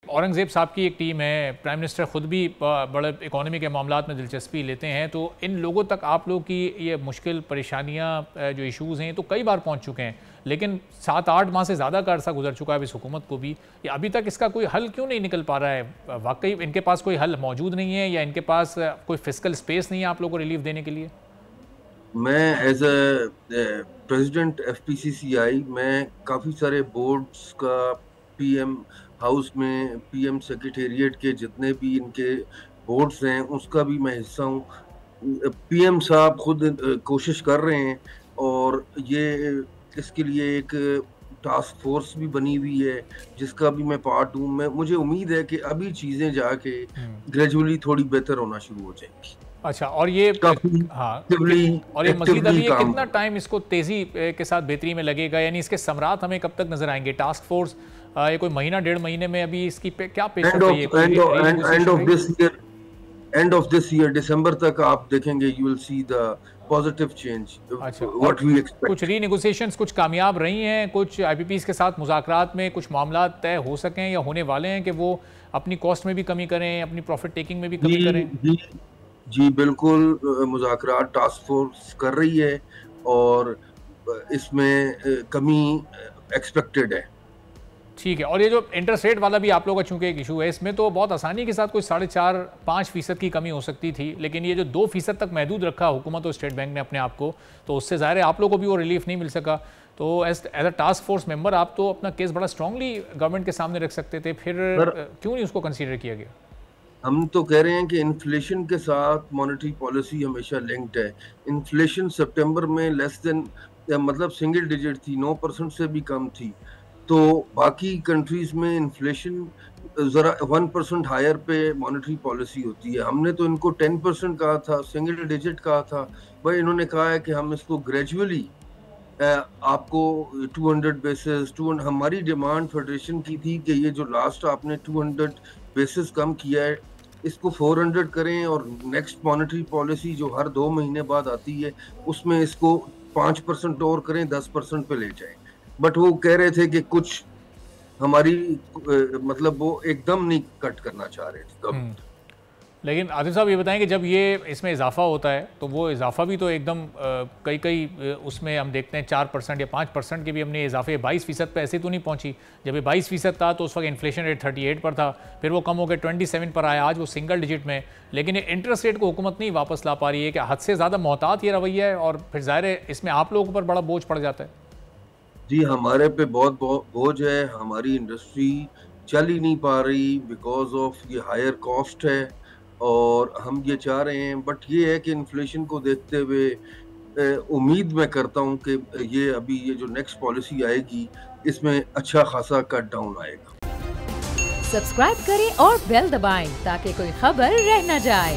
औरंगज़ेब साहब की एक टीम है, प्राइम मिनिस्टर ख़ुद भी बड़े इकोनॉमी के मामलात में दिलचस्पी लेते हैं, तो इन लोगों तक आप लोग की ये मुश्किल परेशानियाँ जो इश्यूज़ हैं तो कई बार पहुंच चुके हैं, लेकिन 7-8 माह से ज़्यादा का अरसा गुजर चुका है इस हुकूमत को भी, या अभी तक इसका कोई हल क्यों नहीं निकल पा रहा है? वाकई इनके पास कोई हल मौजूद नहीं है या इनके पास कोई फिस्कल स्पेस नहीं है आप लोगों को रिलीफ देने के लिए? मैं एज ए प्रेसिडेंट FPCCI मैं काफ़ी सारे बोर्ड्स का PM हाउस में PM सेक्रेटेरिएट के जितने भी इनके बोर्ड्स हैं उसका भी मैं हिस्सा हूँ। PM साहब खुद कोशिश कर रहे हैं और ये इसके लिए एक टास्क फोर्स भी बनी हुई है जिसका भी मैं पार्ट हूँ। मुझे उम्मीद है कि अभी चीज़ें जाके ग्रेजुअली थोड़ी बेहतर होना शुरू हो जाएंगी। अच्छा, और ये हाँ, और ये मज़ीद अभी कितना टाइम इसको तेज़ी के साथ बेहतरी में लगेगा, यानी इसके समरात हमें कब तक नजर आएंगे? टास्क फोर्स ये कोई महीना 1.5 महीने में अभी इसकी क्या पेश एंड ऑफ दिस ईयर दिसंबर तक आप देखेंगे, you will see the positive change what we expect. कुछ रीनेगोशिएशंस कुछ कामयाब रही हैं, कुछ IPPs के साथ मुज़ाकरात में कुछ मामला तय हो सकें या होने वाले हैं कि वो अपनी कॉस्ट में भी कमी करें, अपनी प्रॉफिट टेकिंग में भी कमी करें? जी बिल्कुल, मुज़ाकरात टास्क फोर्स कर रही है और इसमें कमी एक्सपेक्टेड है। ठीक है, और ये जो इंटरेस्ट रेट वाला भी आप लोगों का चूंकि एक इशू है, इसमें तो बहुत आसानी के साथ कोई 4.5-5% की कमी हो सकती थी, लेकिन ये जो 2% तक महदूद रखा हुकूमत और स्टेट बैंक ने अपने आप को, तो उससे ज़ाहिर है आप लोगों को भी वो रिलीफ नहीं मिल सका। तो as a task force member आप तो अपना केस बड़ा स्ट्रांगली गवर्नमेंट के सामने रख सकते थे, फिर क्यों नहीं उसको कंसीडर किया गया? हम तो कह रहे हैं कि इन्फ्लेशन के साथ मॉनेटरी पॉलिसी हमेशा लिंक्ड है। इन्फ्लेशन सितंबर में लेस देन मतलब सिंगल डिजिट थी, 9% से भी कम थी। तो बाकी कंट्रीज में इन्फ्लेशन ज़रा 1% हायर पे मॉनेटरी पॉलिसी होती है। हमने तो इनको 10% कहा था, सिंगल डिजिट कहा था। भाई इन्होंने कहा है कि हम इसको ग्रेजुअली आपको 200 बेसिस हमारी डिमांड फेडरेशन की थी कि ये जो लास्ट आपने 200 बेसिस कम किया है इसको 400 करें और नेक्स्ट मॉनेटरी पॉलिसी जो हर 2 महीने बाद आती है उसमें इसको 5% और करें, 10% पे ले जाएं। बट वो कह रहे थे कि कुछ हमारी मतलब वो एकदम नहीं कट करना चाह रहे थे। लेकिन आदिल साहब ये बताएं कि जब ये इसमें इजाफा होता है तो वो इजाफा भी तो एकदम कई उसमें हम देखते हैं 4% या 5% के भी हमने इजाफे 22% पे ऐसे तो नहीं पहुंची। जब ये 22% था तो उस वक्त इन्फ्लेशन रेट 38 पर था, फिर वो कम होकर 27 पर आया, आज वो सिंगल डिजिट में। लेकिन ये इंटरेस्ट रेट को हुकूमत नहीं वापस ला पा रही है कि हद से ज़्यादा मोहतात ये रवैया है, और फिर ज़ाहिर है इसमें आप लोगों पर बड़ा बोझ पड़ जाता है। जी हमारे पे बहुत बोझ है, हमारी इंडस्ट्री चल ही नहीं पा रही बिकॉज ऑफ ये हायर कॉस्ट है और हम ये चाह रहे हैं। बट ये है कि इन्फ्लेशन को देखते हुए उम्मीद मैं करता हूं कि ये जो नेक्स्ट पॉलिसी आएगी इसमें अच्छा खासा कट डाउन आएगा। सब्सक्राइब करें और बेल दबाएं ताकि कोई खबर रह न जाए।